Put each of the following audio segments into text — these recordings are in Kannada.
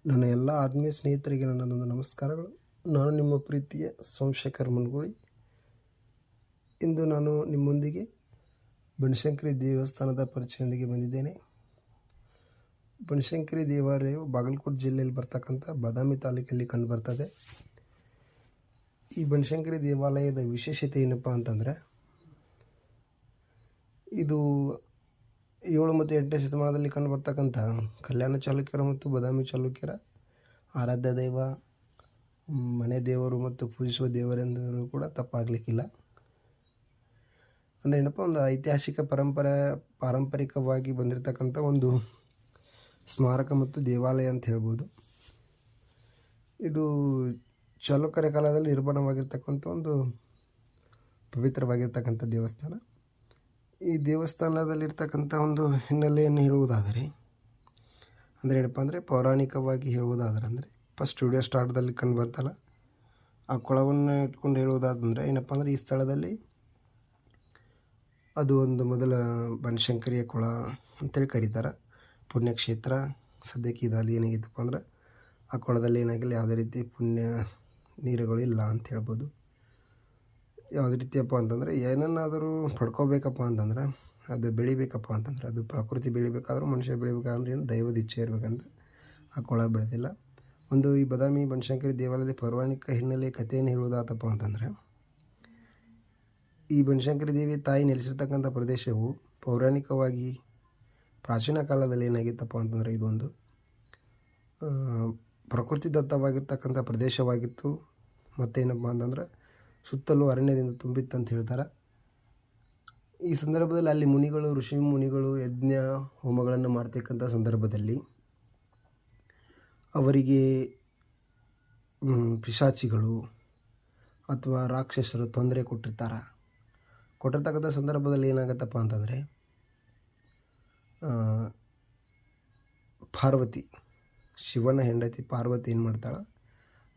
ನನ್ನ ಎಲ್ಲ ಆತ್ಮೀಯ ಸ್ನೇಹಿತರಿಗೆ ನನ್ನದೊಂದು ನಮಸ್ಕಾರಗಳು. ನಾನು ನಿಮ್ಮ ಪ್ರೀತಿಯ ಸೋಮಶೇಖರ್ ಮುನ್ಗೂಳಿ. ಇಂದು ನಾನು ನಿಮ್ಮೊಂದಿಗೆ ಬನಶಂಕರಿ ದೇವಸ್ಥಾನದ ಪರಿಚಯದೊಂದಿಗೆ ಬಂದಿದ್ದೇನೆ. ಬನಶಂಕರಿ ದೇವಾಲಯವು ಬಾಗಲಕೋಟೆ ಜಿಲ್ಲೆಯಲ್ಲಿ ಬರ್ತಕ್ಕಂಥ ಬಾದಾಮಿ ತಾಲೂಕಲ್ಲಿ ಕಂಡುಬರ್ತದೆ. ಈ ಬನಶಂಕರಿ ದೇವಾಲಯದ ವಿಶೇಷತೆ ಏನಪ್ಪ ಅಂತಂದರೆ, ಇದು 7 ಮತ್ತು 8ನೇ ಶತಮಾನದಲ್ಲಿ ಕಂಡುಬರ್ತಕ್ಕಂಥ ಕಲ್ಯಾಣ ಚಾಲುಕ್ಯರ ಮತ್ತು ಬಾದಾಮಿ ಚಾಲುಕ್ಯರ ಆರಾಧ್ಯ ದೈವ, ಮನೆ ದೇವರು ಮತ್ತು ಪೂಜಿಸುವ ದೇವರೆಂದರೂ ಕೂಡ ತಪ್ಪಾಗಲಿಕ್ಕಿಲ್ಲ. ಅಂದರೆ ಏನಪ್ಪ, ಒಂದು ಐತಿಹಾಸಿಕ ಪಾರಂಪರಿಕವಾಗಿ ಬಂದಿರತಕ್ಕಂಥ ಒಂದು ಸ್ಮಾರಕ ಮತ್ತು ದೇವಾಲಯ ಅಂತ ಹೇಳ್ಬೋದು. ಇದು ಚಾಲುಕ್ಯರ ಕಾಲದಲ್ಲಿ ನಿರ್ಮಾಣವಾಗಿರ್ತಕ್ಕಂಥ ಒಂದು ಪವಿತ್ರವಾಗಿರ್ತಕ್ಕಂಥ ದೇವಸ್ಥಾನ. ಈ ದೇವಸ್ಥಾನದಲ್ಲಿರ್ತಕ್ಕಂಥ ಒಂದು ಹಿನ್ನೆಲೆಯನ್ನು ಹೇಳುವುದಾದರೆ, ಅಂದರೆ ಏನಪ್ಪ ಅಂದರೆ, ಪೌರಾಣಿಕವಾಗಿ ಹೇಳುವುದಾದರೆ, ಅಂದರೆ ಫಸ್ಟ್ ವಿಡಿಯೋ ಸ್ಟಾರ್ಟ್ದಲ್ಲಿ ಕಂಡು ಬರ್ತಲ್ಲ, ಆ ಕೊಳವನ್ನು ಇಟ್ಕೊಂಡು ಹೇಳುವುದಾದಂದರೆ ಏನಪ್ಪ ಅಂದರೆ, ಈ ಸ್ಥಳದಲ್ಲಿ ಅದು ಒಂದು ಮೊದಲ ಬನಶಂಕರಿಯ ಕೊಳ ಅಂತೇಳಿ ಕರೀತಾರೆ. ಪುಣ್ಯಕ್ಷೇತ್ರ. ಸದ್ಯಕ್ಕೆ ಇದಲ್ಲಿ ಏನಾಗಿತ್ತಪ್ಪ ಅಂದ್ರೆ, ಆ ಕೊಳದಲ್ಲಿ ಏನಾಗಿಲ್ಲ, ಯಾವುದೇ ರೀತಿ ಪುಣ್ಯ ನೀರುಗಳು ಇಲ್ಲ ಅಂತ ಹೇಳ್ಬೋದು. ಯಾವುದೇ ರೀತಿಯಪ್ಪ ಅಂತಂದರೆ, ಏನನ್ನಾದರೂ ಪಡ್ಕೋಬೇಕಪ್ಪ ಅಂತಂದ್ರೆ, ಅದು ಬೆಳಿಬೇಕಪ್ಪ ಅಂತಂದ್ರೆ, ಅದು ಪ್ರಕೃತಿ ಬೆಳಿಬೇಕಾದ್ರೂ ಮನುಷ್ಯ ಬೆಳಿಬೇಕಾದ್ರೆ ಏನು ದೈವದ ಇಚ್ಛೆ ಇರಬೇಕಂತ ಆ ಕೊಳ ಬೆಳೆದಿಲ್ಲ. ಒಂದು ಈ ಬಾದಾಮಿ ಬನಶಂಕರಿ ದೇವಾಲಯದ ಪೌರಾಣಿಕ ಹಿನ್ನೆಲೆ ಕಥೆಯನ್ನು ಹೇಳುವುದಾತಪ್ಪ ಅಂತಂದರೆ, ಈ ಬನಶಂಕರಿ ದೇವಿ ತಾಯಿ ನೆಲೆಸಿರ್ತಕ್ಕಂಥ ಪ್ರದೇಶವು ಪೌರಾಣಿಕವಾಗಿ ಪ್ರಾಚೀನ ಕಾಲದಲ್ಲಿ ಏನಾಗಿತ್ತಪ್ಪ ಅಂತಂದರೆ, ಇದೊಂದು ಪ್ರಕೃತಿ ದತ್ತವಾಗಿರ್ತಕ್ಕಂಥ ಪ್ರದೇಶವಾಗಿತ್ತು. ಮತ್ತೇನಪ್ಪ ಅಂತಂದ್ರೆ, ಸುತ್ತಲೂ ಅರಣ್ಯದಿಂದ ತುಂಬಿತ್ತಂತ ಹೇಳ್ತಾರೆ. ಈ ಸಂದರ್ಭದಲ್ಲಿ ಅಲ್ಲಿ ಮುನಿಗಳು, ಋಷಿ ಮುನಿಗಳು ಯಜ್ಞ ಹೋಮಗಳನ್ನು ಮಾಡ್ತಕ್ಕಂಥ ಸಂದರ್ಭದಲ್ಲಿ ಅವರಿಗೆ ಪಿಶಾಚಿಗಳು ಅಥವಾ ರಾಕ್ಷಸರು ತೊಂದರೆ ಕೊಟ್ಟಿರ್ತಕ್ಕಂಥ ಸಂದರ್ಭದಲ್ಲಿ ಏನಾಗತ್ತಪ್ಪ ಅಂತಂದರೆ, ಪಾರ್ವತಿ, ಶಿವನ ಹೆಂಡತಿ ಪಾರ್ವತಿ ಏನು ಮಾಡ್ತಾಳೆ,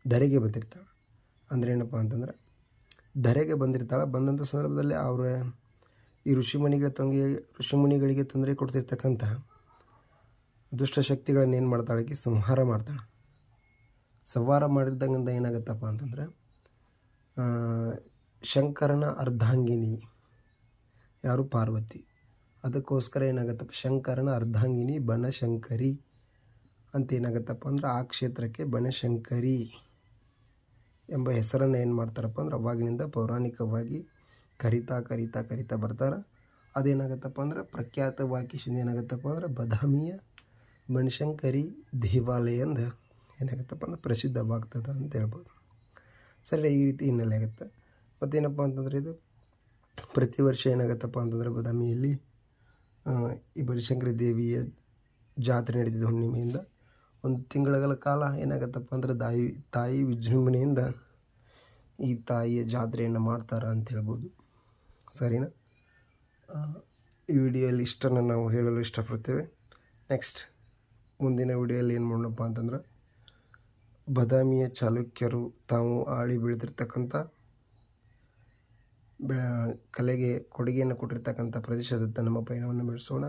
ಧರೆಗೆ ಬಂದಿರ್ತಾಳೆ. ಅಂದರೆ ಏನಪ್ಪ ಅಂತಂದರೆ, ಧರೆಗೆ ಬಂದಿರ್ತಾಳೆ. ಬಂದಂಥ ಸಂದರ್ಭದಲ್ಲಿ ಅವರ ಈ ಋಷಿಮುನಿಗಳಿಗೆ ತೊಂದರೆ ಕೊಡ್ತಿರ್ತಕ್ಕಂಥ ದುಷ್ಟಶಕ್ತಿಗಳನ್ನು ಏನು ಮಾಡ್ತಾಳೆ, ಸಂಹಾರ ಮಾಡ್ತಾಳೆ. ಸಂಹಾರ ಮಾಡಿದಂಗಂತ ಏನಾಗುತ್ತಪ್ಪ ಅಂತಂದರೆ, ಶಂಕರನ ಅರ್ಧಾಂಗಿನಿ ಯಾರು, ಪಾರ್ವತಿ. ಅದಕ್ಕೋಸ್ಕರ ಏನಾಗುತ್ತಪ್ಪ, ಶಂಕರನ ಅರ್ಧಾಂಗಿನಿ ಬನಶಂಕರಿ ಅಂತ ಏನಾಗುತ್ತಪ್ಪ ಅಂದ್ರೆ, ಆ ಕ್ಷೇತ್ರಕ್ಕೆ ಬನಶಂಕರಿ ಎಂಬ ಹೆಸರನ್ನು ಏನು ಮಾಡ್ತಾರಪ್ಪ ಅಂದ್ರೆ, ಅವಾಗಿನಿಂದ ಪೌರಾಣಿಕವಾಗಿ ಕರಿತಾ ಬರ್ತಾರೆ. ಅದೇನಾಗುತ್ತಪ್ಪ ಅಂದ್ರೆ, ಪ್ರಖ್ಯಾತವಾಗಿ ಏನಾಗುತ್ತಪ್ಪ ಅಂದ್ರೆ, ಬಾದಾಮಿಯ ಬನಶಂಕರಿ ದೇವಾಲಯ ಅಂದ ಏನಾಗುತ್ತಪ್ಪ ಅಂದ್ರೆ ಪ್ರಸಿದ್ಧವಾಗ್ತದೆ ಅಂತ ಹೇಳ್ಬೋದು. ಸರಿ, ಈ ರೀತಿ ಹಿನ್ನೆಲೆ ಆಗುತ್ತೆ. ಮತ್ತೇನಪ್ಪ ಅಂತಂದರೆ, ಇದು ಪ್ರತಿ ವರ್ಷ ಏನಾಗುತ್ತಪ್ಪ ಅಂತಂದರೆ, ಬಾದಾಮಿಯಲ್ಲಿ ಈ ಬನಶಂಕರಿ ದೇವಿಯ ಜಾತ್ರೆ ನಡೀತಿದೆ. ಹುಣ್ಣಿಮೆಯಿಂದ 1 ತಿಂಗಳ ಕಾಲ ಏನಾಗುತ್ತಪ್ಪ ಅಂದರೆ, ತಾಯಿ ವಿಜೃಂಭಣೆಯಿಂದ ಈ ತಾಯಿಯ ಜಾತ್ರೆಯನ್ನು ಮಾಡ್ತಾರೆ ಅಂತ ಹೇಳ್ಬೋದು. ಸರಿನಾ? ಈ ವಿಡಿಯೋಯಲ್ಲಿ ಇಷ್ಟನ್ನು ನಾವು ಹೇಳಲು ಇಷ್ಟಪಡ್ತೇವೆ. ನೆಕ್ಸ್ಟ್ ಮುಂದಿನ ವಿಡಿಯೋಯಲ್ಲಿ ಏನು ಮಾಡೋಣಪ್ಪ ಅಂತಂದ್ರೆ, ಬಾದಾಮಿಯ ಚಾಲುಕ್ಯರು ತಾವು ಆಳಿ ಬೆಳೆದಿರ್ತಕ್ಕಂಥ ಕಲೆಗೆ ಕೊಡುಗೆಯನ್ನು ಕೊಟ್ಟಿರ್ತಕ್ಕಂಥ ಪ್ರದೇಶದತ್ತ ನಮ್ಮ ಪಯಣವನ್ನು ಬೆಳೆಸೋಣ.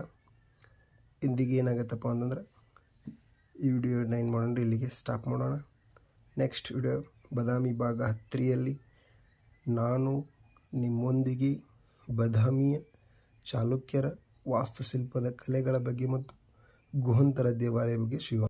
ಇಂದಿಗೆ ಏನಾಗುತ್ತಪ್ಪ ಅಂತಂದ್ರೆ, ಈ ವಿಡಿಯೋನ ಏನು ಮಾಡೋಣ, ಇಲ್ಲಿಗೆ ಸ್ಟಾಪ್ ಮಾಡೋಣ. ನೆಕ್ಸ್ಟ್ ವಿಡಿಯೋ ಬಾದಾಮಿ ಭಾಗ 3ಯಲ್ಲಿ ನಾನು ನಿಮ್ಮೊಂದಿಗೆ ಬಾದಾಮಿಯ ಚಾಲುಕ್ಯರ ವಾಸ್ತುಶಿಲ್ಪದ ಕಲೆಗಳ ಬಗ್ಗೆ ಮತ್ತು ಗುಹಂತರ ದೇವಾಲಯ ಬಗ್ಗೆ ಸಿಗೋಣ.